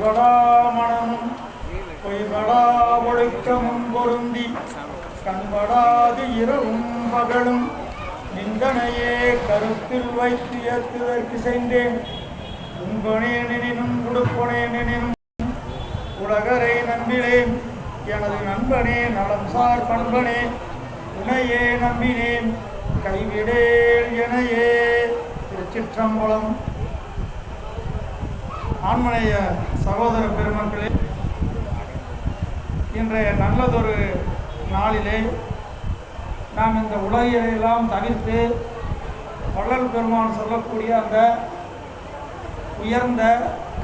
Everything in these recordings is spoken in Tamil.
கைபடா மனமும் பொய்படா ஒழுக்கமும் பொருந்தி கண்படாது இரவும் பகலும் நிந்தனையே கருத்தில் வைத்து ஏற்றுவதற்கு செய்தேன். உண்பனேனெனினும் உடுப்பனேனெனினும் உலகரை நம்பினேன். எனது நண்பனே நலம் சார் பண்பனே உனையே நம்பினேன் கைவிடேல் எனையே. திருச்சிற்றம்பலம். ஆண்மனைய சகோதர பெருமக்களே, இன்றைய நல்லதொரு நாளிலே நாம் இந்த உலகையெல்லாம் தவிர்த்து வள்ளல் பெருமான் சொல்லக்கூடிய அந்த உயர்ந்த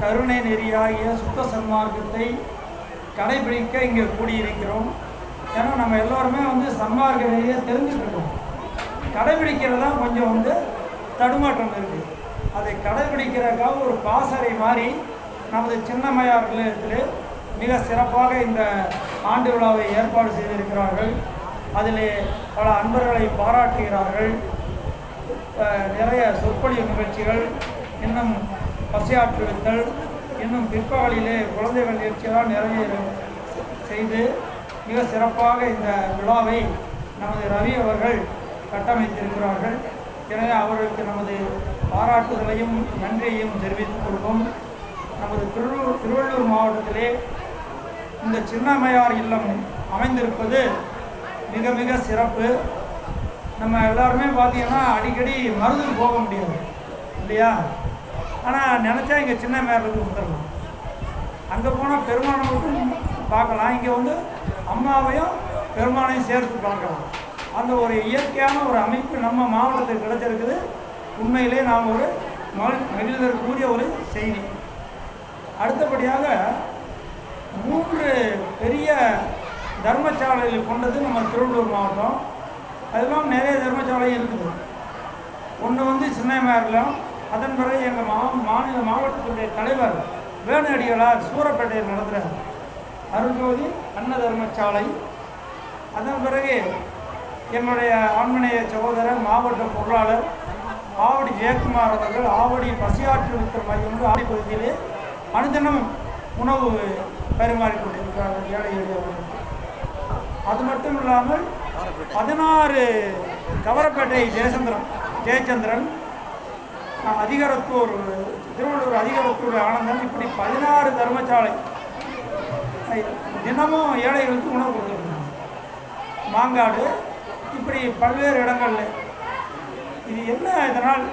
கருணை நெறியாகிய சுத்த சன்மார்க்கத்தை கடைபிடிக்க இங்கே கூடியிருக்கிறோம். ஏன்னா நம்ம எல்லோருமே சன்மார்க்க நெறியை தெரிஞ்சுக்கிட்டோம். கடைபிடிக்கிறது தான் கொஞ்சம் தடுமாற்றம் இருக்குது. அதை கடைபிடிக்கிறதுக்காக ஒரு பாசறை மாதிரி நமது சின்னம்மையார் நிலையத்தில் மிக சிறப்பாக இந்த ஆண்டு விழாவை ஏற்பாடு செய்திருக்கிறார்கள். அதில் பல அன்பர்களை பாராட்டுகிறார்கள். நிறைய சொற்பொழிவு நிகழ்ச்சிகள், இன்னும் பசியாற்றுவித்தல், இன்னும் பிற்பகலிலே குழந்தைகள் நிகழ்ச்சியெல்லாம் நிறைய செய்து மிக சிறப்பாக இந்த விழாவை நமது ரவி அவர்கள் கட்டமைத்திருக்கிறார்கள். எனவே அவர்களுக்கு நமது பாராட்டுதலையும் நன்றியையும் தெரிவித்துக் கொள்வோம். நமது திருவள்ளூர் மாவட்டத்திலே இந்த சின்னம்மையார் இல்லம் அமைந்திருப்பது மிக மிக சிறப்பு. நம்ம எல்லாருமே பார்த்திங்கன்னா அடிக்கடி மருந்துக்கு போக முடியாது இல்லையா? ஆனால் நினச்சா இங்கே சின்னம்மையாருக்கு வந்துடலாம். அங்கே போனால் பெருமானவருக்கும் பார்க்கலாம். இங்கே அம்மாவையும் பெருமானையும் சேர்த்து பார்க்கலாம். அந்த ஒரு இயற்கையான ஒரு அமைப்பு நம்ம மாவட்டத்துக்கு கிடைச்சிருக்குது. உண்மையிலே நாம் ஒரு மகிழ்தற்குரிய ஒரு செய்தி. அடுத்தபடியாக 3 பெரிய தர்மசாலைகள் கொண்டது நம்ம திருவள்ளூர் மாவட்டம். அதெல்லாம் நிறைய தர்மசாலை இருக்குது. ஒன்று சின்னம்மையாரிலும், அதன் பிறகு எங்கள் மாநில மாவட்டத்துடைய தலைவர் வேணு அடிகளார் சூரப்பேட்டையில் நடத்துகிறார் அருள்ஜோதி அன்ன தர்மசாலை. அதன் பிறகு என்னுடைய ஆண்மனைய சகோதரர் மாவட்ட பொருளாளர் ஆவடி ஜெயக்குமார் அவர்கள் ஆவடி பசியாற்றுவித்தல் மையம் ஆவடி பகுதியிலே அனுதினம் உணவு பரிமாறிக்கொண்டிருக்கிறார்கள் ஏழை எளியவர்கள். அது மட்டும் இல்லாமல் 16 கவரப்பேட்டை ஜெயச்சந்திரன், அதிகாரத்தூர் திருவள்ளூர் அதிகாரத்தூர் ஆனந்தன், இப்படி 16 தர்மசாலை தினமும் ஏழைகளுக்கு உணவு கொடுத்துருக்காங்க. மாங்காடு, இப்படி பல்வேறு இடங்களில். இது என்ன இதனால்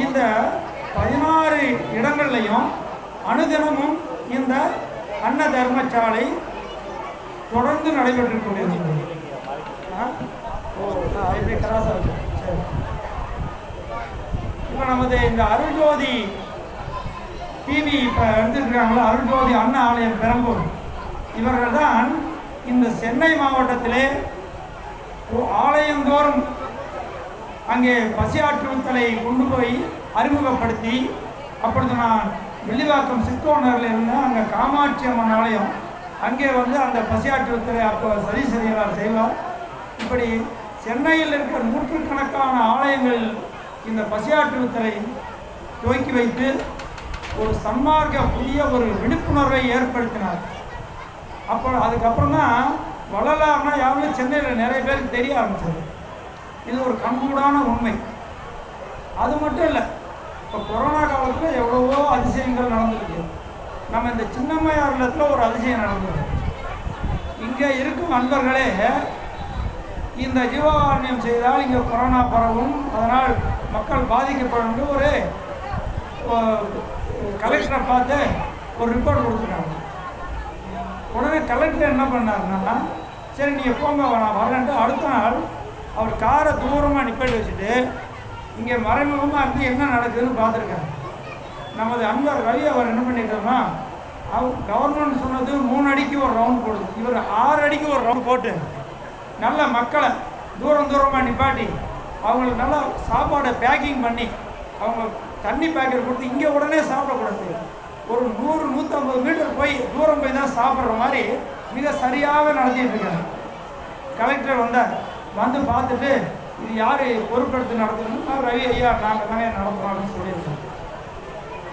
இந்த 16 இடங்கள்லையும் அனுதினமும் இந்த அன்ன தர்மசாலை தொடர்ந்து நடைபெற்று கொண்டிருக்கிறது. இப்போ நமது இந்த அருள்ஜோதி டிவி இப்போ எடுத்துருக்கிறாங்களோ, அருள்ஜோதி அண்ணா ஆலயம் பெரம்பூர், இவர்கள் தான் இந்த சென்னை மாவட்டத்திலே ஆலயந்தோறும் அங்கே பசியாற்றுவித்தலை கொண்டு போய் அறிமுகப்படுத்தி, அப்பொழுது நான் வெள்ளிவாக்கம் சித்தோனரில் இருந்தேன். அங்கே காமாட்சி அம்மன் ஆலயம், அங்கே அந்த பசியாற்றுவித்தலை அப்போ சதிசெய்கிறார் செய்வார். இப்படி சென்னையில் இருக்கிற நூற்றுக்கணக்கான ஆலயங்கள் இந்த பசியாற்றுவித்தலை துவக்கி வைத்து ஒரு சன்மார்க்க புதிய ஒரு விழிப்புணர்வை ஏற்படுத்தினார். அப்போ அதுக்கப்புறம் தான் வள்ளலார்னா யாருமே சென்னையில் நிறைய பேருக்கு தெரிய ஆரம்பிச்சது. இது ஒரு கண்கூடான உண்மை. அது மட்டும் இல்லை, இப்போ கொரோனா காலத்தில் எவ்வளவோ அதிசயங்கள் நடந்துருக்கு. நம்ம இந்த சின்னம்மையார் இல்லத்தில் ஒரு அதிசயம் நடந்தது. இங்கே இருக்கும் அன்பர்களே இந்த ஜீவகாருண்யம் செய்தால் இங்கே கொரோனா பரவும், அதனால் மக்கள் பாதிக்கப்படும் ஒரு கலெக்டரை பார்த்து ஒரு ரிப்போர்ட் கொடுத்துட்டாங்க. உடனே கலெக்டர் என்ன பண்ணாருன்னா, சரி நீங்கள் போங்க நான் வரேன்ட்டு அடுத்த நாள் அவர் காரை தூரமாக நிப்பாட்டி வச்சுட்டு இங்கே மறைமுகமாக என்ன நடக்குதுன்னு பார்த்துருக்காங்க. நமது அன்பர் ரவி அவர் என்ன பண்ணிட்டாருன்னா, அவர் கவர்மெண்ட் சொன்னது 3 அடிக்கு ஒரு ரவுண்ட் போடுது, இவர் 6 அடிக்கு ஒரு ரவுண்ட் போட்டு நல்ல மக்களை தூரமாக நிப்பாட்டி அவங்களுக்கு நல்லா சாப்பாடை பேக்கிங் பண்ணி அவங்க தண்ணி பேக்கெட் கொடுத்து இங்கே உடனே சாப்பிடக்கூடாது, ஒரு 100-150 மீட்டர் போய் தூரம் போய் தான் சாப்பிட்ற மாதிரி மிக சரியாக நடத்திட்டு இருக்காங்க. கலெக்டர் வந்தார். வந்து பார்த்துட்டு இது யார் பொறுப்பெடுத்து நடத்தணும்னா ரவி ஐயா நாங்கள் தானே நடத்துகிறோம் அப்படின்னு சொல்லியிருக்கோம்.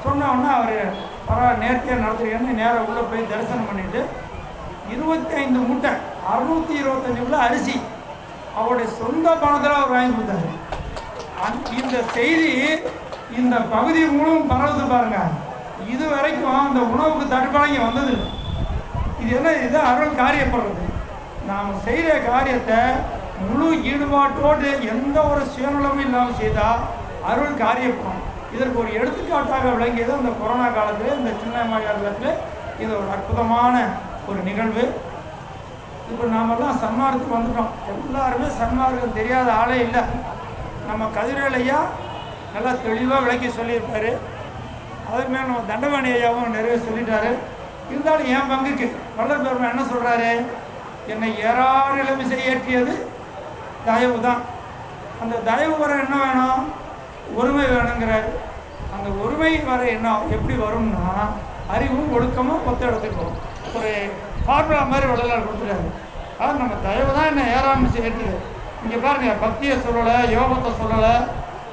சொன்னோன்னா அவர் நேர்த்தியாக நடத்துறீங்கன்னு நேராக உள்ளே போய் தரிசனம் பண்ணிவிட்டு 25 மூட்டை 625 கிலோ அரிசி அவருடைய சொந்த பணத்தில் அவர் வாங்கி கொடுத்தாரு. இந்த செய்தி இந்த பகுதி முழுவதும் பரவுது பாருங்க. இது வரைக்கும் அந்த உணவுக்கு தட்டுப்பாடு வந்தது. இது என்ன? இது அருள் காரியப்படுறது. நாம் செய்கிற காரியத்தை முழு ஈடுபாட்டோடு எந்த ஒரு சுயநலமும் இல்லாமல் செய்தால் அருள் காரியப்படும். இதற்கு ஒரு எடுத்துக்காட்டாக விளங்கியது அந்த கொரோனா காலத்தில், இந்த சின்ன காலத்தில் இது ஒரு அற்புதமான ஒரு நிகழ்வு. இப்போ நாமெல்லாம் சன்மார்க்கத்துக்கு வந்துட்டோம். எல்லாருமே சன்மார்க்கம் தெரியாத ஆளே இல்லை. நம்ம கதிரவேல் ஐயா நல்லா தெளிவாக விளக்கி சொல்லியிருப்பார். அதுக்கு மேலே நம்ம தண்டபாணி ஐயாவும் நிறைய சொல்லிட்டாரு. இருந்தாலும் என் பங்குக்கு வள்ளல் பெருமான் என்ன சொல்கிறாரு? என்னை ஏறாத நிலைமை ஏற்றியது தயவு தான். அந்த தயவு வர என்ன வேணும்? ஒருமை வேணுங்கிறாரு. அந்த ஒருமை வர என்ன எப்படி வரும்னா அறிவும் ஒழுக்கமும் ஒத்த இடத்துக்கு வரும். ஒரு ஃபார்முலா மாதிரி வள்ளலார் கொடுத்துட்டாரு. அதாவது நம்ம தயவு தான் என்ன ஏறாமல் ஏற்றியது. இங்கே பாருங்கள், பக்தியை சொல்லலை, யோகத்தை சொல்லலை,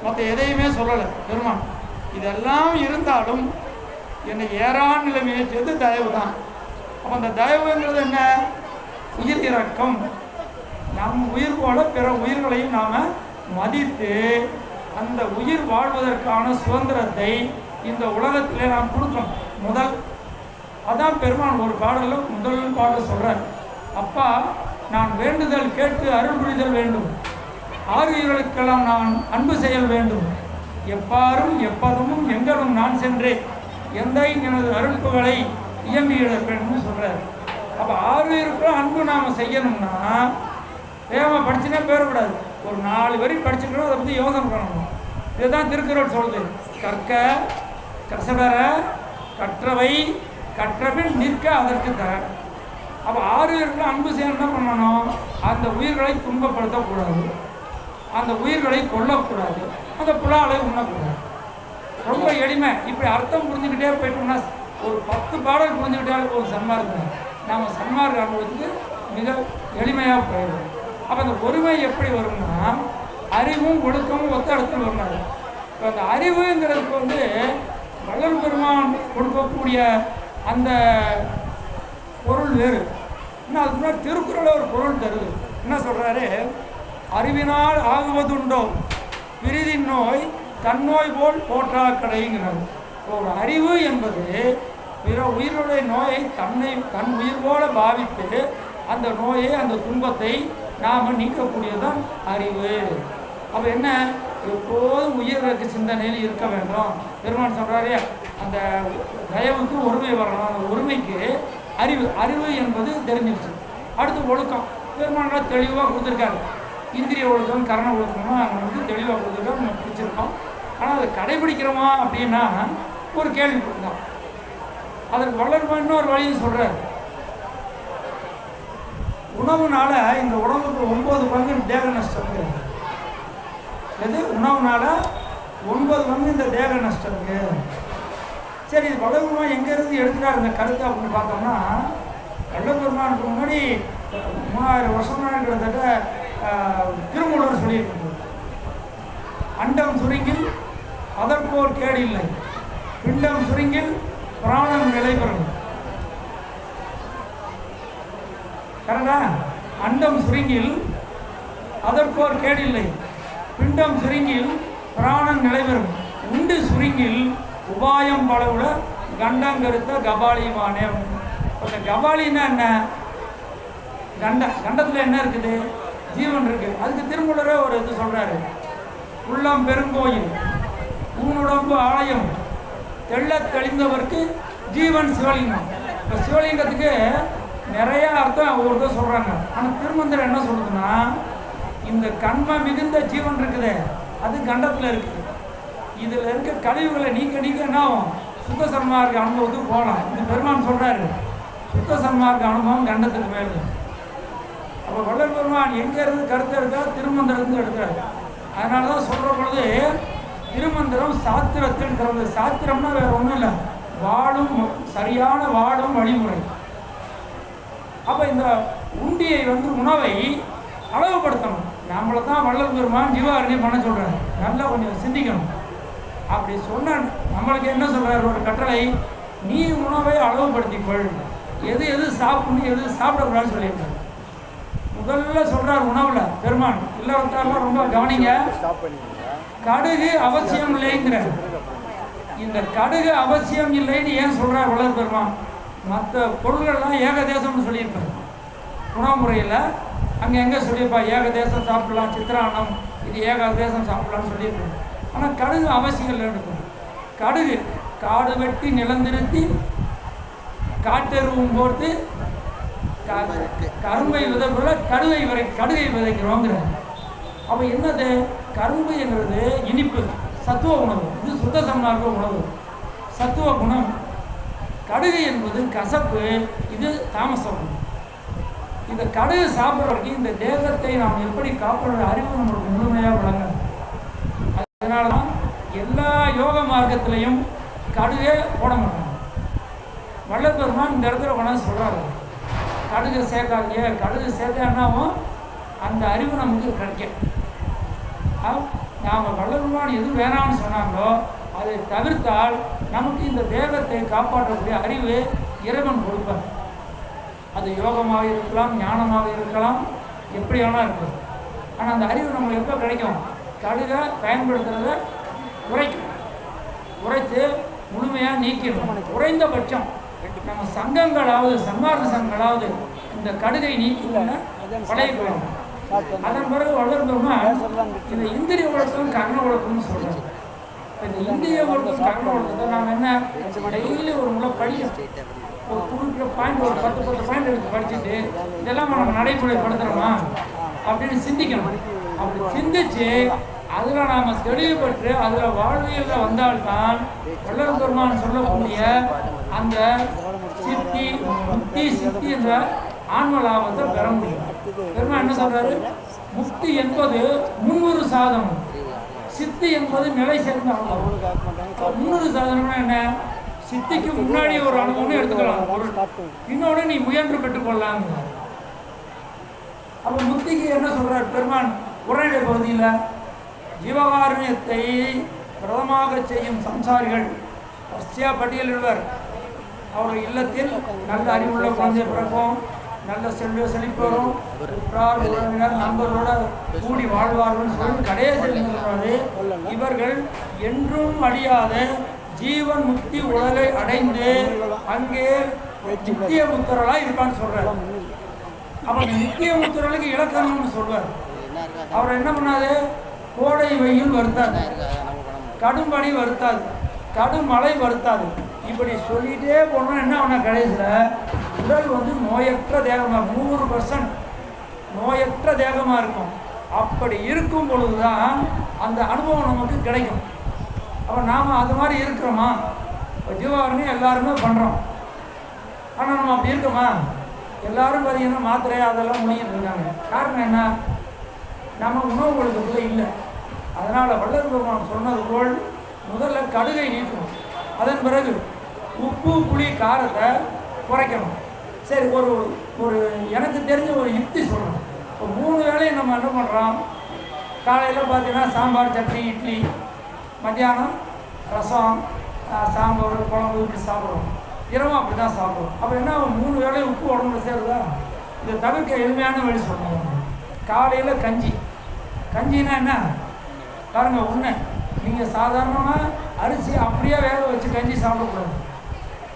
மற்ற எதையுமே சொல்லலை பெருமான். இதெல்லாம் இருந்தாலும் என்னை ஏறான நிலைமையை செய்து தயவு தான். அப்போ அந்த தயவுங்கிறது என்ன? உயிர் இறக்கம். நம் உயிர் போல பிற உயிர்களையும் நாம் மதித்து அந்த உயிர் வாழ்வதற்கான சுதந்திரத்தை இந்த உலகத்திலே நாம் கொடுக்கணும். அதான் பெருமான் ஒரு பாடலில் முதல் பாடல் சொல்கிறார். அப்பா, நான் வேண்டுதல் கேட்டு அருள் புரிதல் வேண்டும். ஆறுயிர்களுக்கெல்லாம் நான் அன்பு செயல் வேண்டும். எப்பாரும் எப்பதமும் எங்களும் நான் சென்றேன். எந்த எனது அருள்புகளை இயம்பியிடப்பேன்னு சொல்கிறார். அப்போ ஆறுயிருக்கும் அன்பு நாம் செய்யணும்னா வேகமாக படிச்சுன்னா பேரக்கூடாது. ஒரு 4 வரி படிச்சுக்கணும், அதை பற்றி யோசனை பண்ணணும். இதுதான் திருக்குறள் சொல்லுது. கற்க கசடர கற்றவை கற்றபின் நிற்க அதற்கு தர. அப்போ ஆறுயிருக்கும் அன்பு செய்ய என்ன பண்ணணும்? அந்த உயிர்களை துன்பப்படுத்தக்கூடாது, அந்த உயிர்களை கொல்லக்கூடாது, அந்த புலாலை உண்ணக்கூடாது. ரொம்ப எளிமை. இப்படி அர்த்தம் புரிஞ்சுக்கிட்டே போயிட்டோம்னா ஒரு 10 பாடல் புரிஞ்சுக்கிட்டாலும் ஒரு சன்மார்க்கம் நாம் சன்மார்க்க அனுபவத்துக்கு மிக எளிமையாக போயிடும். அப்போ அந்த ஒருமை எப்படி வரும்னா அறிவும் ஒழுக்கமும் ஒத்த இடத்துல வருமாறு. இப்போ அந்த அறிவுங்கிறதுக்கு வள்ளல் பெருமான் கொடுக்கக்கூடிய அந்த பொருள் வேறு. இன்னும் அதுக்கு முன்னாடி திருக்குறளில் ஒரு பொருள் தருது. என்ன சொல்கிறாரு? அறிவினால் ஆகுவதுண்டோ பிரிதின் நோய் தன்னோய் போல் போற்றா கடைங்கிறார். ஒரு அறிவு என்பது பிற உயிர்களுடைய நோயை தன் உயிர் போல பாவித்து அந்த நோயை அந்த துன்பத்தை நாம் நீக்கக்கூடியதான் அறிவு. அப்போ என்ன? எப்போதும் உயிருக்கு சிந்தனையில் இருக்க வேண்டும். பெருமான் சொல்கிறாரே, அந்த தயவுக்கு ஒருமை வரணும். அந்த ஒருமைக்கு அறிவு என்பது தெரிஞ்சிருச்சு. அடுத்து ஒழுக்கம் பெருமானால் தெளிவாக கொடுத்துருக்காரு. இந்திரிய ஒழுக்கம் கரண ஒழுக்கம்னா அங்கே தெளிவாக கொடுத்துருக்கோம், நம்ம பிடிச்சிருக்கோம். ஆனால் அதை கடைபிடிக்கிறோமா அப்படின்னா ஒரு கேள்வி தான். அதற்கு வளர்மா இன்னொரு வழியும் சொல்கிறார். உணவுனால இந்த உடம்புக்கு 9 பங்கு தேக நஷ்டம் இருக்குது. எது? உணவுனால 9 பங்கு இந்த தேக நஷ்டம் இருக்குது. சரி, இது வளர்மா எங்கேருந்து எடுத்துட்டார் இந்த கருத்தை அப்படின்னு பார்த்தோம்னா, வள்ளபெருமானுக்கு முன்னாடி 3000 வருஷம் முன்னாடி கிட்டத்தட்ட திருமூலர் சொல்லியிருக்கிறது. அண்டம் சுருங்கில் அதற்கோர் கேடு இல்லை, பிண்டம் சுருங்கில் பிராணம் நிலை பெறும். கரெக்டா? அண்டம் சுருங்கில் அதற்கோர் கேடில்லை, பிண்டம் சுருங்கில் பிராணம் நிலைபெறும். உண்டு சுருங்கில் உபாயம் பலவுட கண்டங்கருத்த கபாலியுமானே. அந்த கபாலின்னா என்ன? கண்டத்தில் என்ன இருக்குது? ஜீவன் இருக்குது. அதுக்கு திருமூலரே ஒரு இது சொல்கிறாரு. உள்ளம் பெருங்கோயில் ஊனுடம்பு ஆலயம் தெள்ள தெளிந்தவருக்கு ஜீவன் சிவலிங்கம். இப்போ சிவலிங்கத்துக்கு நிறைய அர்த்தம் ஒவ்வொருத்தர் சொல்கிறாங்க. ஆனால் திருமந்திரம் என்ன சொல்லுதுன்னா, இந்த கண்ம மிகுந்த ஜீவன் இருக்குது, அது கண்டத்தில் இருக்குது. இதில் இருக்க கழிவுகளை நீக்க என்ன ஆகும்? சுத்த சன்மார்க்க அனுபவத்துக்கு போகலாம். இது பெருமான் சொல்கிறாரு, சுத்த சன்மார்க்க அனுபவம் கண்டத்துக்கு மேலே. அப்போ வள்ளல் பெருமான் எங்கேருந்து கருத்து எடுத்தால் திருமந்திரத்துக்கு எடுக்கிறார். அதனால தான் சொல்கிற பொழுது திருமந்திரம் சாத்திரத்தில் சிறந்தது. சாத்திரம்னா வேறு ஒன்றும் இல்லை, சரியான வாழும் வழிமுறை. அப்போ இந்த உண்டியை உணவை அளவுபடுத்தணும். நம்மளை தான் வள்ளல் பெருமான் ஜீவாரண்யம் பண்ண சொல்கிறார். நல்லா கொஞ்சம் சிந்திக்கணும். அப்படி சொன்ன நம்மளுக்கு என்ன சொல்கிறார் ஒரு கட்டளை, நீ உணவை அளவுபடுத்திக்கொள், எது எது சாப்பிடணும் எது சாப்பிடக்கூடாதுன்னு சொல்லியிருக்காரு. முதல்ல சொல்கிறார் உணவில் பெருமான். இல்லறத்தாரெலாம் ரொம்ப கவனிங்க, கடுகு அவசியம் இல்லைங்கிற. இந்த கடுகு அவசியம் இல்லைன்னு ஏன் சொல்கிறார் வள்ளல் பெருமான்? மற்ற பொருள்கள்லாம் ஏகதேசம்னு சொல்லியிருப்பார் உணவு முறையில். அங்கே எங்கே சொல்லியிருப்பா ஏகதேசம் சாப்பிடலாம், சித்திராண்ணம் இது ஏகதேசம் சாப்பிடலாம்னு சொல்லியிருப்பார். ஆனால் கடுகு அவசியம் இல்லைன்னு. கடுகு காடு வெட்டி நிலந்திருத்தி காட்டெருவும் போட்டு கரும்பை விதைப்போல கடுகை விதைக்கிறோங்கிற. அப்போ என்னது, கரும்பு என்கிறது இனிப்பு சத்துவ உணவு, இது சுத்த சமனார்க்க உணவு சத்துவ குணம். கடுகு என்பது கசப்பு, இது தாமச குணம். இந்த கடுகு சாப்பிட்றவருக்கு இந்த தேகத்தை நாம் எப்படி காப்பாற்ற அறிவு நம்மளுக்கு முழுமையாக விளங்கும். அதனால தான் எல்லா யோக மார்க்கத்திலையும் கடுகே போட மாட்டாங்க. வள்ளல் பெருமான் இந்த இடத்துல கொண்டாந்து சொல்கிறாரு, கடுகு சேர்க்காதீங்க, கடுகு சேர்த்தான்னாவும் அந்த அறிவு நமக்கு கிடைக்கும். நாம் வள்ளல் பெருமான் எது வேணாம்னு சொன்னாங்களோ அதை தவிர்த்தால் நமக்கு இந்த தேகத்தை காப்பாற்றக்கூடிய அறிவு இறைவன் கொடுப்பார். அது யோகமாக இருக்கலாம், ஞானமாக இருக்கலாம், எப்படி வேணால் இருக்கும். ஆனால் அந்த அறிவு நம்மளுக்கு எப்போ கிடைக்கும்? கடுகை பயன்படுத்துகிறத குறைத்து முழுமையாக நீக்கிடும். குறைந்தபட்சம் நம்ம சங்கங்களாவது சன்மார்க்க சங்கங்களாவது இந்த கடுகை நீக்கின்னு பழகிக்கொள்ளணும். அதன் பிறகு வள்ளல் பெருமான் இந்த இந்திரிய ஒழுக்கம் கர்ண ஒழுக்கம்னு சொல்கிறாங்க. இந்த இந்திரிய ஒழுக்கம் கர்ண ஒழுக்கத்தை நாம் என்ன டெய்லி ஒரு முறை படிக்கணும். ஒரு குறிப்பிட்ட பாயிண்ட் ஒரு 10 பாயிண்ட் எடுத்து படிச்சுட்டு இதெல்லாம் நம்ம நடைமுறைப்படுத்துகிறோமா அப்படின்னு சிந்திக்கணும். அப்படி சிந்திச்சு அதில் நாம் தெளிவுபட்டு அதில் வாழ்வியலில் வந்தால்தான் வள்ளல் பெருமான் சொல்லக்கூடிய அந்த சித்தி முக்தி சித்தி என்ற ஆன்ம லாபத்தை பெற முடியும். பெருமான் என்ன சொல்றாரு, முக்தி என்பது முன்னூறு சாதனம், சித்தி என்பது நிலை சேர்ந்த அனுபவம். முன்னூறு சாதனம்னா என்ன? சித்திக்கு முன்னாடி ஒரு அனுபவம்னு எடுத்துக்கலாம், இன்னொன்று நீ முயன்று பெற்றுக்கொள்ளலாம். அப்போ முக்திக்கு என்ன சொல்றார் பெருமான் உரைநடை பகுதியில், ஜீவகாருண்யத்தை பிரதமாக செய்யும் சம்சாரிகள் வரிசையாக பட்டியலிடுவர். அவர் இல்லத்தில் நல்ல அறிவுள்ள குழந்தை பிறக்கும், நல்ல செழிப்பு வரும், உற்றார் உறவினர் நண்பர்களோட கூடி வாழ்வார்கள் சொல்லி கடைசியில் சொல்றாரு, இவர்கள் என்றும் அழியாத ஜீவன் முக்தி உலகை அடைந்து அங்கே நித்திய முத்திரலாக இருப்பான்னு சொல்றாரு. அப்போ நித்திய முத்திரலுக்கு இலக்கணம்னு சொல்வார். அவர் என்ன பண்ணாது, கோடை வெயில் வருத்தாது, கடும்பனி வருத்தாது, கடும் மழை வருத்தாது, இப்படி சொல்லிகிட்டே போனோம்னா என்ன ஆகுனா கடைசியில் உடல் வந்து நோயற்ற தேகமாக 100% நோயற்ற தேகமாக இருக்கும். அப்படி இருக்கும் பொழுது தான் அந்த அனுபவம் நமக்கு கிடைக்கும். அப்போ நாம் அது மாதிரி இருக்கிறோமா? இப்போ ஜீவாரண்யம் எல்லாருமே பண்ணுறோம், ஆனால் நம்ம அப்படி இருக்கோமா? எல்லோரும் பார்த்திங்கன்னா மாத்திரை அதெல்லாம் முடிக்கிட்டு இருக்காங்க. காரணம் என்ன? நம்ம உணவு ஒழுக்கத்தில் இல்லை. அதனால் வள்ளல் பெருமான் சொன்னது போல் முதல்ல கடுகை நீக்கணும், அதன் பிறகு உப்பு புளி காரத்தை குறைக்கணும். சரி, ஒரு எனக்கு தெரிஞ்ச ஒரு யுக்தி சொல்கிறோம். இப்போ 3 வேளையும் நம்ம என்ன பண்ணுறோம், காலையில் பார்த்தீங்கன்னா சாம்பார் சட்னி இட்லி, மத்தியானம் ரசம் சாம்பார் குழம்பு இப்படி சாப்பிட்றோம், இரவும் அப்படி தான் சாப்பிடுவோம். அப்போ என்ன 3 வேளையும் உப்பு உடம்புல சேருதா? இதை தவிர்க்க எளிமையான வழி சொல்லுவோம். காலையில் கஞ்சின்னா என்ன பாருங்க, ஒன்று நீங்கள் சாதாரணமாக அரிசி அப்படியே வேக வச்சு கஞ்சி சாப்பிடக்கூடாது.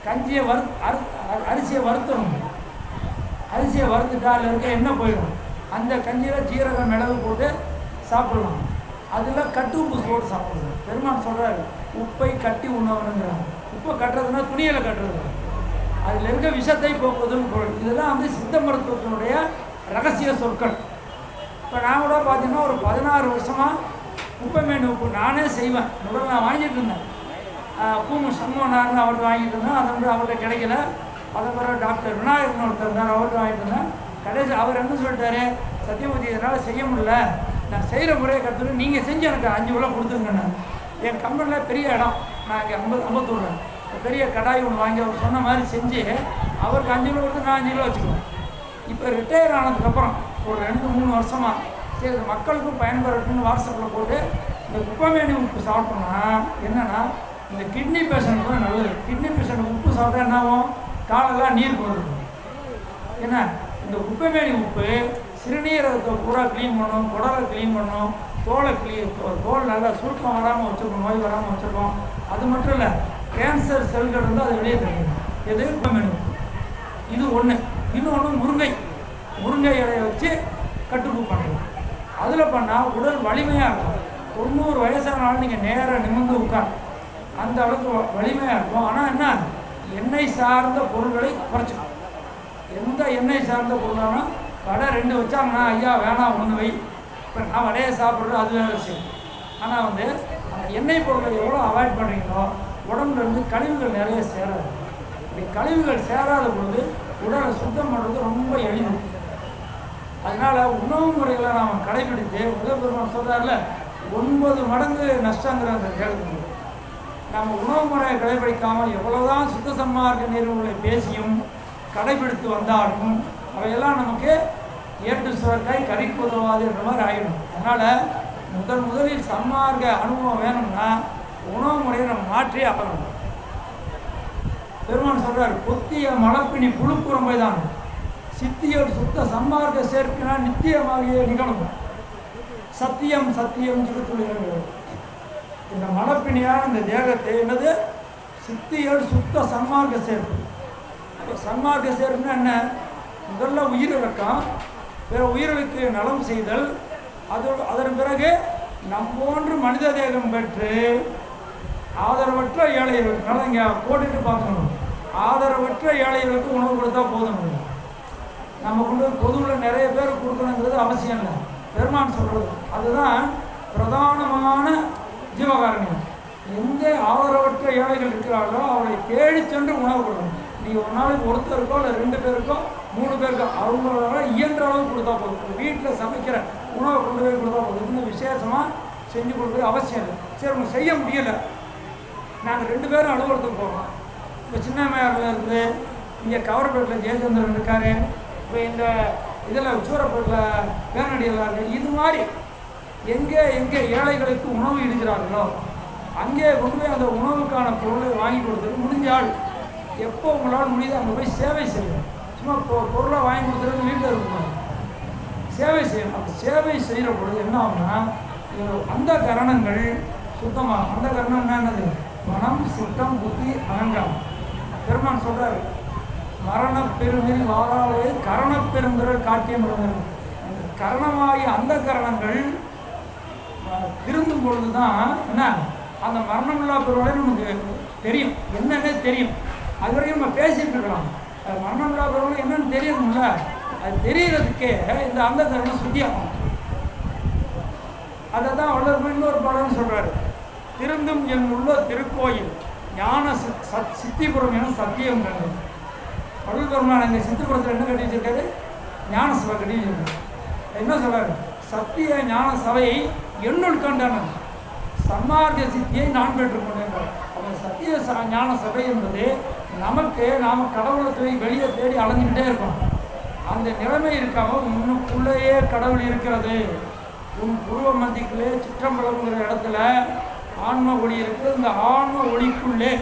கஞ்சியை அரிசியை வறுத்தணும். அரிசியை வறுத்துட்டா அதில் இருக்க எண்ணெய் போயிடும். அந்த கஞ்சியில் ஜீரகம் மிளகு போட்டு சாப்பிடலாம். அதில் கட்டு உப்பு போட்டு சாப்பிடணும். பெருமான் சொல்கிறாரு, உப்பை கட்டி உணவுங்கிறாங்க. உப்பை கட்டுறதுன்னா துணியில் கட்டுறது, அதில் இருக்க விஷத்தை போக்குவதுன்னு பொருள். இதெல்லாம் வந்து சித்த மருத்துவத்தினுடைய ரகசிய சொற்கள். இப்போ நான் கூட பார்த்தீங்கன்னா ஒரு 16 வருஷமாக குப்பைமேனு உப்பு நானே செய்வேன். முதல்ல நான் வாங்கிட்டு இருந்தேன், பூமு சண்முகனார்னு அவர்கிட்ட வாங்கிட்டு இருந்தேன். அதை வந்து அவர்கிட்ட கிடைக்கல. அதை பிறகு டாக்டர் விநாயகர்னு ஒருத்தர் இருந்தார், அவர்கிட்ட வாங்கிட்டு இருந்தேன். கடைசி அவர் என்ன சொல்லிட்டாரு, சத்தியமூர்த்தி இதனால் செய்ய முடியல, நான் செய்கிற முறையை கற்றுட்டு நீங்கள் செஞ்சு எனக்கு 5 கிலோ கொடுத்துருங்கண்ணே. என் கம்பெனியில் பெரிய இடம், நான் இங்கே அம்பத்தூரில் பெரிய கடாய் ஒன்று வாங்கி அவர் சொன்ன மாதிரி செஞ்சு அவருக்கு 5 கிலோ கொடுத்து நான் 5 கிலோ வச்சுக்குவேன். இப்போ ரிட்டையர் ஆனதுக்கப்புறம் ஒரு 2-3 வருஷமாக சரி மக்களுக்கும் பயன்படட்டும்னு வாட்ஸ்அப்பில் போட்டு இந்த குப்பைமேனி உப்பு சாப்பிட்டோம்னா என்னென்னா இந்த கிட்னி பேஷண்ட்டுக்கு தான் நல்லது. கிட்னி பேஷண்ட் உப்பு சாப்பிட்டா என்ன ஆகும்? காலெல்லாம் நீர் போகுது. ஏன்னா இந்த குப்பைமேனி உப்பு சிறுநீரகத்தை பூரா க்ளீன் பண்ணும், குடலை க்ளீன் பண்ணும், தோல் நல்லா சுருக்கம் வராமல் வச்சுருக்கோம், நோய் வராமல் வச்சுருக்கோம். அது மட்டும் இல்லை, கேன்சர் செல்கள் வந்து அது வெளியே தெரியும். எது? குப்பைமேனி உப்பு. இது ஒன்று. இன்னொன்று முருங்கை இலையை வச்சு கட்டுப்பு பண்ணுறோம். அதில் பண்ணால் உடல் வலிமையாக இருக்கும். 90 வயசானாலும் நீங்கள் நேராக நிமிர்ந்து உட்கார் அந்த அளவுக்கு வலிமையாக இருக்கும். ஆனால் என்ன, எண்ணெய் சார்ந்த பொருட்களை குறைச்சிக்கும். எந்த எண்ணெய் சார்ந்த பொருளானா வடை 2 வச்சாங்கன்னா ஐயா வேணாம் 1 வை, இப்போ நான் வடையை சாப்பிட்றது அது வேறு விஷயம். ஆனால் வந்து அந்த எண்ணெய் பொருளை எவ்வளோ அவாய்ட் பண்ணுறீங்களோ உடம்புலேருந்து கழிவுகள் நிறைய சேராது. இப்படி கழிவுகள் சேராத பொழுது உடலை சுத்தம் பண்ணுறது ரொம்ப எளிது. அதனால் உணவு முறைகளை நாம் கடைபிடித்து முதல்வர் சொல்கிறார்ல 9 மடங்கு நஷ்டங்கிற அந்த கேள்வி. நம்ம உணவு முறையை கடைபிடிக்காமல் எவ்வளோதான் சுத்த சன்மார்க்க நிறுவனங்களை பேசியும் கடைபிடித்து வந்தாலும் அவையெல்லாம் நமக்கு ஏட்டு சுரக்காய் கறிக்கு உதவாது என்ற மாதிரி ஆகிடும். அதனால் முதலில் சன்மார்க்க அனுபவம் வேணும்னா உணவு முறையை நம்ம மாற்றி ஆகணும். பெருமான் சொல்கிறார், பொத்திய மலப்பினி புழுக்குறம்பை தான் சித்தியல் சுத்த சன்மார்க்க சேர்க்கினா நித்தியமாகிய நிகழும். சத்தியம் ஜிகத்துள்ளார்கள். இந்த மலப்பினியான இந்த தேகத்தை என்னது? சித்தியல் சுத்த சன்மார்க்க சேர்ப்பு. இப்போ சன்மார்க்க சேர்ப்புன்னா என்ன? முதல்ல உயிரிழக்கம், பிற உயிர்களுக்கு நலம் செய்தல், அதன் பிறகு நம்மோன்று மனித தேகம் பெற்று ஆதரவற்ற ஏழைகளுக்கு, நல்லா இங்கே போட்டுட்டு பார்க்கணும், ஆதரவற்ற ஏழைகளுக்கு உணவு கொடுத்தா போதும். நம்ம கொண்டு பொதுவில் நிறைய பேர் கொடுக்கணுங்கிறது அவசியம் இல்லை. பெருமான் சொல்கிறது அதுதான் பிரதானமான ஜீவகாரணியம். எந்த ஆதரவற்ற ஏழைகள் இருக்கிறார்களோ அவளை தேடி சென்று உணவு கொடுக்கணும். நீங்கள் ஒரு நாளைக்கு ஒருத்தருக்கோ இல்லை 2 பேருக்கோ 3 பேருக்கோ அவங்களோட இயன்ற அளவு கொடுத்தா போதும். வீட்டில் சமைக்கிற உணவை கொண்டு போய் கொடுத்தா போதும். இன்னும் விசேஷமாக செஞ்சு கொடுக்குறது அவசியம் இல்லை. சரி உங்க செய்ய முடியலை, நாங்கள் 2 பேரும் அலுவலகத்துக்கு போகிறோம். இப்போ சின்னமையாரில் இருக்குது, இங்கே கவர்பேட்டில் ஜெயச்சந்திரன் இருக்கார், இப்போ இந்த இதில் சூரப்பேட்டில் பேரடியில் இருக்குது. இது மாதிரி எங்கே ஏழைகளுக்கு உணவு இடுகிறார்களோ அங்கே கொண்டு போய் அந்த உணவுக்கான பொருளை வாங்கி கொடுத்துட்டு முடிஞ்சால் எப்போ உங்களால் முடியுது அங்கே போய் சேவை செய்யணும். சும்மா பொருளை வாங்கி கொடுத்துட்டு வீட்டில் இருக்கணும், சேவை செய்யணும். அப்போ சேவை செய்கிற பொழுது என்ன ஆகுனா அந்த கரணங்கள் சுத்தமாகும். அந்த கரணம் என்னது? மனம், சித்தம், புத்தி, அகங்காரம். பெருமான் சொல்கிறார், மரண பெருமில் வாராலே கரணப்பெருந்திரல் காட்டியம். அந்த கரணமாகிய அந்த கரணங்கள் திருந்தும் பொழுது தான் என்ன அந்த மரணமில்லா பெருவரை நமக்கு தெரியும், என்னன்னே தெரியும். அது வரைக்கும் நம்ம பேசிட்டு இருக்கலாம், மரணமில்லா பெருவரை என்னன்னு தெரியணும்ல. அது தெரியறதுக்கே இந்த அந்த கரணம் சுத்தியாகும். அதை தான் வள்ளுவர் இன்னொரு பாடம்னு சொல்கிறாரு, திருந்தும் என் உள்ள திருக்கோயில் ஞான சித்திபுரம் என சத்தியம் கண்டு. வள்ளுவர் பெருமான் எங்கள் சித்திபுரத்தில் என்ன கட்டி வச்சிருக்காரு? ஞான சபை கட்டி வச்சிருக்காரு. என்ன சொல்கிறாரு? சத்திய ஞான சபையை என்னுள் கண்டான சன்மார்க்க சித்தியை நான் பெற்றுக்கொண்டேன். அந்த சத்திய ஞான சபை என்பது நமக்கு நாம் கடவுளை வெளியே தேடி அலைஞ்சிக்கிட்டே இருக்கோம். அந்த நிலைமை இருக்காமல் உன்னுக்குள்ளேயே கடவுள் இருக்கிறது. உன் பூர்வ மத்திக்குள்ளே சிற்றம்பலம்ங்கிற இடத்துல ஆன்ம ஒளி இருக்குது. இந்த ஆன்ம ஒளிக்குள்ளே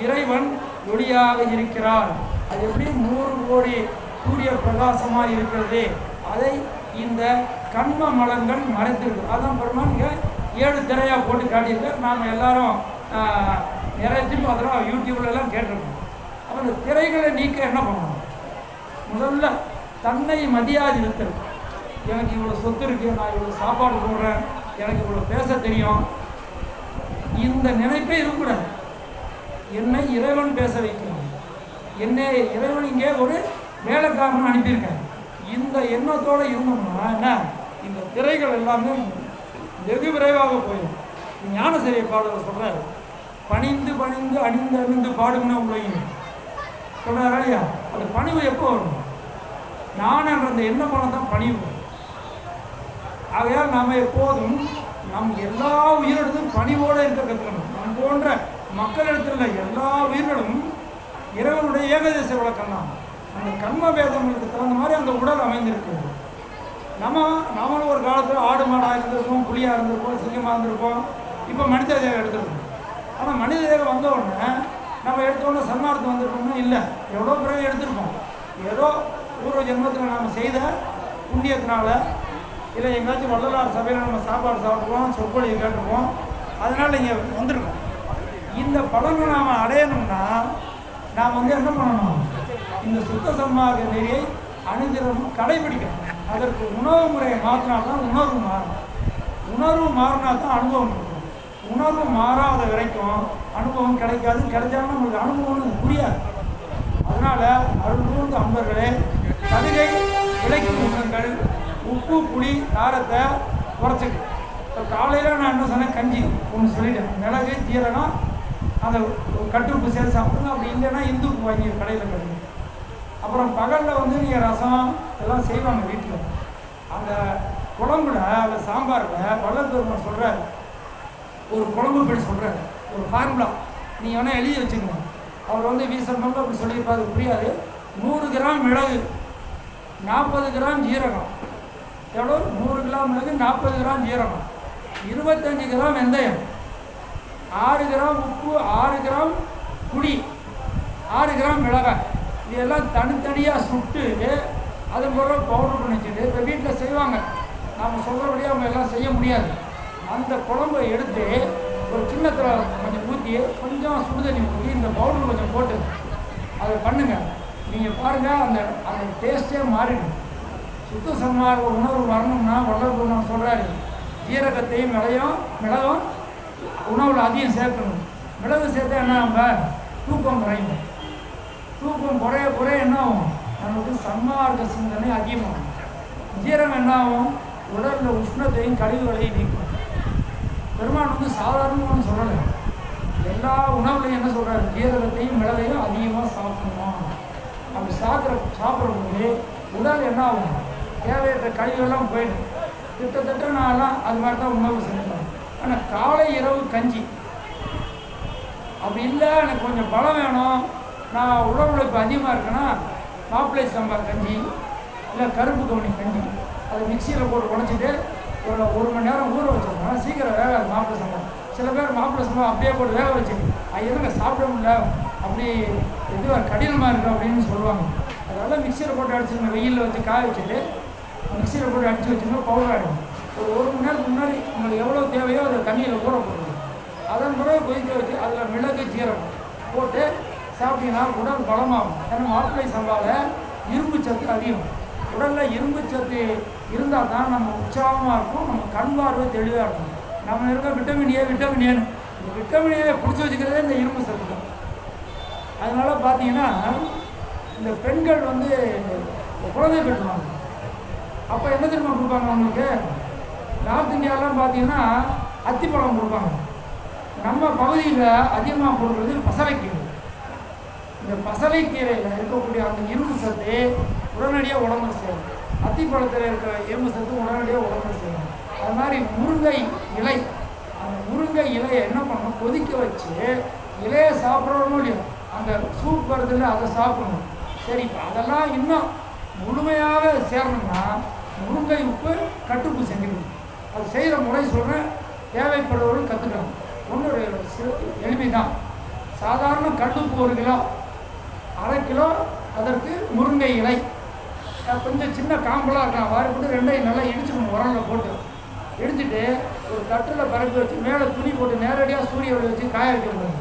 இறைவன் ஒளியாக இருக்கிறார். அது எப்படி 100 கோடி சூரிய பிரகாசமாக இருக்கிறது, அதை இந்த கண்ம மலங்கள் மறைத்திருக்கு. அதான் பெருமான் இங்கே 7 திரையாக போட்டு காட்டியிருக்கார். நாம் எல்லாரும் நிறைய திரும்ப அதெல்லாம் யூடியூப்லலாம் கேட்டிருக்கோம். அப்போ இந்த திரைகளை நீக்க என்ன பண்ணணும்? முதல்ல தன்னை மதியாதிருத்தல். எனக்கு இவ்வளோ சொத்து இருக்குது, நான் இவ்வளோ சாப்பாடு போடுறேன், எனக்கு இவ்வளோ பேச தெரியும், இந்த நினைப்பே இருக்கக்கூடாது. என்னை இறைவன் பேச வைக்கணும். என்னை இறைவன் இங்கே ஒரு வேலைக்காரன் அனுப்பியிருக்கேன். இந்த எண்ணத்தோடு இருந்தோம்னா என்ன, இந்த திரைகள் எல்லாமே வெகு விரைவாக போயிடும். ஞானசரிய பாடலை சொல்கிறார், பணிந்து பணிந்து அணிந்து அணிந்து பாடும்னா உலகின் சொல்கிறாரா இல்லையா? அது பணிவு எப்போ வரும்? நான் என்ற அந்த எண்ணம் போல தான் பணிவு. ஆகையால் நாம் எப்போதும் நம் எல்லா உயிரிடத்தும் பணிவோடு இருக்க கற்றுக்கணும். நம் போன்ற மக்களிடத்தில் எல்லா உயிர்களும் இறைவனுடைய ஏகதேச விளக்கம் தான். அந்த கர்ம வேதங்களுக்கு தகுந்த மாதிரி அந்த உடல் அமைந்திருக்கிறது. நம்மளும் ஒரு காலத்தில் ஆடு மாடாக இருந்திருப்போம், புலியாக இருந்திருப்போம், சிங்கமாக இருந்திருப்போம். இப்போ மனித தேகம் எடுத்துருக்கோம். ஆனால் மனித தேகம் வந்த உடனே நம்ம எடுத்தோடனே சன்மார்க்கம் வந்துருக்கோம்னா இல்லை, எவ்வளோ பிறகு எடுத்திருப்போம். ஏதோ பூர்வ ஜென்மத்தில் நம்ம செய்த புண்ணியத்தினால இல்லை எங்கேயாச்சும் வள்ளலார் சபையில் நம்ம சாப்பாடு சாப்பிடுவோம், சொற்பொழிவு கேட்டுருப்போம், அதனால் இங்கே வந்திருக்கோம். இந்த பலனை நாம் அடையணும்னா நாம் வந்து என்ன பண்ணணும்? இந்த சுத்த சன்மார்க்க நெறியை அனுதினம் கடைபிடிக்கணும். அதற்கு உணவு முறையை மாற்றினால்தான் உணர்வு மாறும். உணர்வு மாறினா தான் அனுபவம் இருக்கும். உணர்வு மாறாத வரைக்கும் அனுபவம் கிடைக்காது. கிடைச்சாலும் நம்மளுக்கு அனுபவம்னு புரியாது. அதனால் அருள்கூர்ந்த அன்பர்களே, கடுகை விலைக்கு உணங்கள், உப்பு புளி காரத்தை குறைச்சிக்க. இப்போ காலையில் நான் என்ன சொன்னேன், கஞ்சி ஒன்று சொல்லிட்டேன். மிளகு ஜீரகம் அந்த கட்டுப்பு சேர்த்து சாப்பிடுங்க. அப்படி இல்லைன்னா இந்துப்பு வாங்கி கடையில் கிடைக்கும். அப்புறம் பகலில் வந்து நீங்கள் ரசம் எல்லாம் செய்வாங்க வீட்டில். அந்த குழம்புல அந்த சாம்பாரில் வள்ளல் சொல்கிறார், ஒரு குழம்பு படி சொல்கிறார், ஒரு ஃபார்முலா நீங்கள் வேணால் எழுதி வச்சுக்கணும். அவர் வந்து வீசணும்னு அப்படி சொல்லியிருப்பாரு, புரியாது. 100 கிராம் மிளகு, 40 கிராம் ஜீரகம். எவ்வளோ? 100 கிராம் மிளகு, 40 கிராம் ஜீரகம், 25 கிராம் வெந்தயம், 6 கிராம் உப்பு, 6 கிராம் புளி, 6 கிராம் மிளகாய். இதெல்லாம் தனித்தனியாக சுட்டு அதன் பிறகு பவுடர் பண்ணி வச்சுட்டு இப்போ வீட்டில் செய்வாங்க. நாம் சொல்கிறபடியே அவங்க எல்லாம் செய்ய முடியாது. அந்த குழம்பை எடுத்து ஒரு கிண்ணத்தில் கொஞ்சம் ஊற்றி கொஞ்சம் சுடுதண்ணி ஊற்றி இந்த பவுடர் கொஞ்சம் போட்டு அதை பண்ணுங்கள். நீங்கள் பாருங்கள், அந்த அந்த டேஸ்ட்டே மாறிடும். சுத்த சன்மார்க்க உணவு வரணும்னா வள்ளல் நான் சொல்கிறாரு, ஜீரகத்தையும் மிளகும் உணவில் அதிகம் சேர்க்கணும். மிளகு சேர்த்தா என்ன ஆகுங்க? தூக்கம் குறையும். தூக்கம் குறைய என்ன ஆகும்? நமக்கு சன்மார்க்க சிந்தனை அதிகமாகும். ஜீரகம் என்ன ஆகும்? உடலில் உஷ்ணத்தையும் கழிவுகளையும் நீக்கும். பெருமான் வந்து சாதாரணமாக சொல்லலை, எல்லா உணவுலையும் என்ன சொல்கிறாரு? ஜீரகத்தையும் மிளகையும் அதிகமாக சாப்பிடணும். அப்படி சாப்பிட்றபோது உடல் என்ன ஆகும்? தேவையற்ற கழிவுகள்லாம் போயிடும். கிட்டத்தட்ட நான்லாம் அது மாதிரி தான் உணவு செஞ்சேன். ஆனால் காலை இரவு கஞ்சி. அப்படி இல்லை, எனக்கு கொஞ்சம் பலம் வேணும், நான் உடல் உழைப்பு அதிகமாக இருக்குன்னா மாப்பிள்ளை சாம்பார் கஞ்சி இல்லை கருப்பு கவுனி கஞ்சி அதை மிக்சியில் போட்டு உடைச்சிட்டு ஒரு மணி நேரம் ஊற வச்சிருக்கோம். சீக்கிரம் வேகாது மாப்பிள்ளை சாம்பார். சில பேர் மாப்பிள்ளை சாம்பார் அப்படியே போட்டு வேக வச்சு அது எதுங்க சாப்பிட முடியல, அப்படி இதுவாக கடினமாக இருக்குது அப்படின்னு சொல்லுவாங்க. அதனால் மிக்சியில் போட்டு அடிச்சுருங்க, வெயிலில் வச்சு காய வச்சுட்டு மிக்சியில் போட்டு அடித்து வச்சுருந்தா பவுடர் ஆகிடும். ஒரு மணி நேரத்துக்கு முன்னாடி உங்களுக்கு எவ்வளோ தேவையோ அதை தண்ணியில் ஊற போடுறது. அதன் பிறகு கொதிக்க வச்சு அதில் மிளகு ஜீரகம் போட்டு சாப்பிட்டீங்கன்னா உடல் பலமாகும். ஏன்னா மாப்பிள்ளை சம்பாவில் இரும்பு சத்து அதிகம். உடலில் இரும்பு சத்து இருந்தால் தான் நம்ம உற்சாகமாக இருக்கும், நம்ம கண் பார்வை தெளிவாக இருக்கும். நம்ம இருக்க விட்டமின் ஏன்னு இந்த விட்டமின் ஏ பிடிச்சி வச்சுக்கிறதே இந்த இரும்பு சத்து தான். அதனால் பார்த்தீங்கன்னா இந்த பெண்கள் வந்து குழந்தை பெற்றுவாங்க. அப்போ என்ன தெரியுமா கொடுப்பாங்க அவங்களுக்கு? நார்த் இந்தியாவெலாம் பார்த்தீங்கன்னா அத்திப்பழம் கொடுப்பாங்க. நம்ம பகுதியில் அதிகமாக கொடுக்குறது பசலைக்கீரை. இந்த பசலைக்கீரையில் இருக்கக்கூடிய அந்த இரும்பு சத்து உடனடியாக உடம்புல சேரும். அத்திப்பழத்தில் இருக்கிற இரும்பு சத்து உடனடியாக உடம்புல சேரும். அது மாதிரி முருங்கை இலை, அந்த முருங்கை இலையை என்ன பண்ணணும்? கொதிக்க வச்சு இலையை சாப்பிட்றோம் இல்லையா, அந்த சூப் வருதுல அதை சாப்பிடணும். சரி, இப்போ அதெல்லாம் இன்னும் முழுமையாக சேரணும்னா முருங்கை உப்பு கட்டுப்பு செஞ்சுக்கணும். அது செய்கிற முறை சொல்கிறேன், தேவைப்படுறவர்கள் கற்றுக்கணும். ஒன்று எளிமை தான். சாதாரண கட்டுப்பு 1 கிலோ, 1/2 கிலோ அதற்கு முருங்கை இலை, கொஞ்சம் சின்ன காம்பெல்லாம் இருக்கலாம், வாரி போட்டு 2ஐயும் நல்லா இடிச்சுக்கணும். உரலில் போட்டு இடிச்சுட்டு ஒரு தட்டில் பரப்பி வச்சு மேலே துணி போட்டு நேரடியாக சூரிய ஒளி வச்சு காய வைக்கணும்.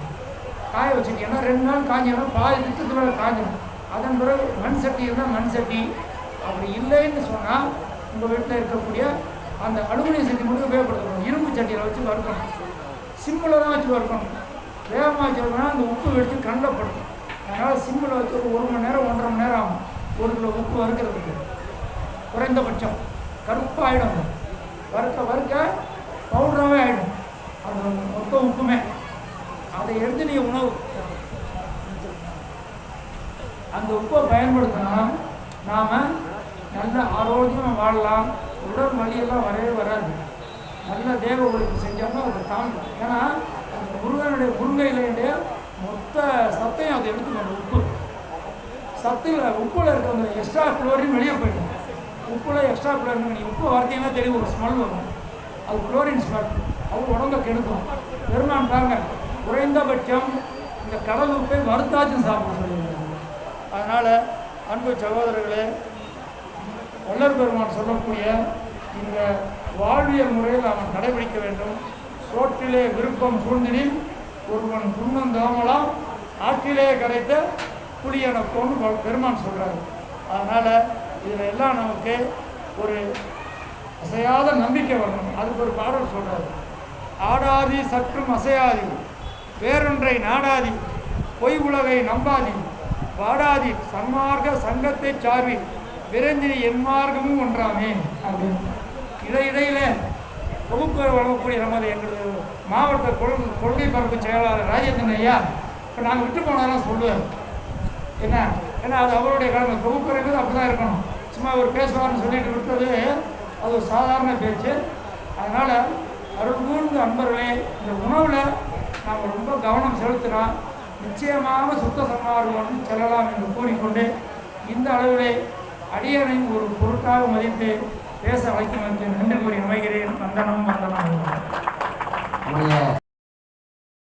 காய வச்சுட்டிங்கன்னா 2 நாள் காஞ்சினா பாதி திட்டத்து மேலே காஞ்சிடும். அதன் பிறகு மண் சட்டி இருந்தால் மண் சட்டி, அப்படி இல்லைன்னு சொன்னால் உங்கள் வீட்டில் இருக்கக்கூடிய அந்த அலுமினியம் சட்டி மட்டும் உபயோகப்படுத்தணும். இரும்பு சட்டியில் வச்சு வறுக்கணும். சிம்மில் தான் வச்சு வறுக்கணும். வேகமாக வச்சுருக்கோம்னா அந்த உப்பு வெடித்து கண்ணில் படும். அதனால் சிம்மில் வச்சு ஒரு 1 மணி நேரம் 1.5 மணி நேரம் ஆகும் 1 கிலோ உப்பு வறுக்கிறதுக்கு. குறைந்தபட்சம் கருப்பாக ஆகிடும். வறுக்க பவுடராகவே ஆகிடும் அந்த மொத்த உப்புமே. அதை எடுத்து நீ உணவு அந்த உப்பை பயன்படுத்தினா நாம் நல்ல ஆரோக்கியமாக வாழலாம். உடல் வலியெல்லாம் வரவே வராது. நல்ல தேவ உழைப்பு செஞ்சோம்னா அதை தாண்டும். ஏன்னா அந்த முருகனுடைய முருங்கை இலையுடைய மொத்த சத்தையும் அதை எடுத்துக்கணும். உப்பு சத்தில் உப்பில் இருக்க அந்த எக்ஸ்ட்ரா குளோரின் வெளியே போயிடும். உப்பில் எக்ஸ்ட்ரா குளோரின் நீங்கள் உப்பு வறுத்தீங்கன்னா தெரியும், ஒரு ஸ்மெல் வரும், அது குளோரின் ஸ்மெல், அது உடம்பை கெடுக்கும். பெருமான் தாங்க குறைந்தபட்சம் இந்த கடல் உப்பை வறுத்தாச்சும் சாப்பிட சொல்லியிருக்காங்க. அதனால் அன்பு சகோதரர்களே, வள்ளல் பெருமான் சொல்லக்கூடிய இந்த வாழ்வியல் முறையில் அவன் கடைபிடிக்க வேண்டும். சோற்றிலே விருப்பம் சூழ்ந்தினில் ஒருவன் துன்பம் தாமலாம், ஆற்றிலே கரைத்த புளியனை போன்னு பெருமான் சொல்கிறாரு. அதனால் இதில் எல்லாம் நமக்கு ஒரு அசையாத நம்பிக்கை வரணும். அதுக்கு ஒரு பாடல் சொல்கிறார், ஆடாதி சற்றும் அசையாதி, வேறொன்றை நாடாதி, பொய் உலகை நம்பாதி, வாடாதி சன்மார்க்க சங்கத்தை சார்வி, விரைந்தினி என்மார்க்கமும் ஒன்றாமே அப்படின்னு. இடையிடையில் தொகுப்பு வழங்கக்கூடிய நமது எங்களது மாவட்ட கொள்கை பரப்பு செயலாளர் ராஜேந்திரன் ஐயா இப்போ நாங்கள் விட்டு போனதெல்லாம் சொல்லுவார். என்ன ஏன்னா அது அவருடைய கடமை. தொகுப்புறது அப்படி தான் இருக்கணும். சும்மா ஒரு பேசுவார்னு சொல்லிட்டு விட்டது அது ஒரு சாதாரண பேச்சு. அதனால் அருள் கூர்ந்த அன்பர்களே, இந்த உணவில் நாம் ரொம்ப கவனம் செலுத்தினா நிச்சயமாக சுத்த சன்மார்க்கம் செல்லலாம் என்று கூறிக்கொண்டு இந்த அளவிலே அடியனை ஒரு பொருட்டாக மதித்து பேச வைக்கும் என்று நன்றி கூறி அமைகிறேன். வந்தனம் வந்தனம்.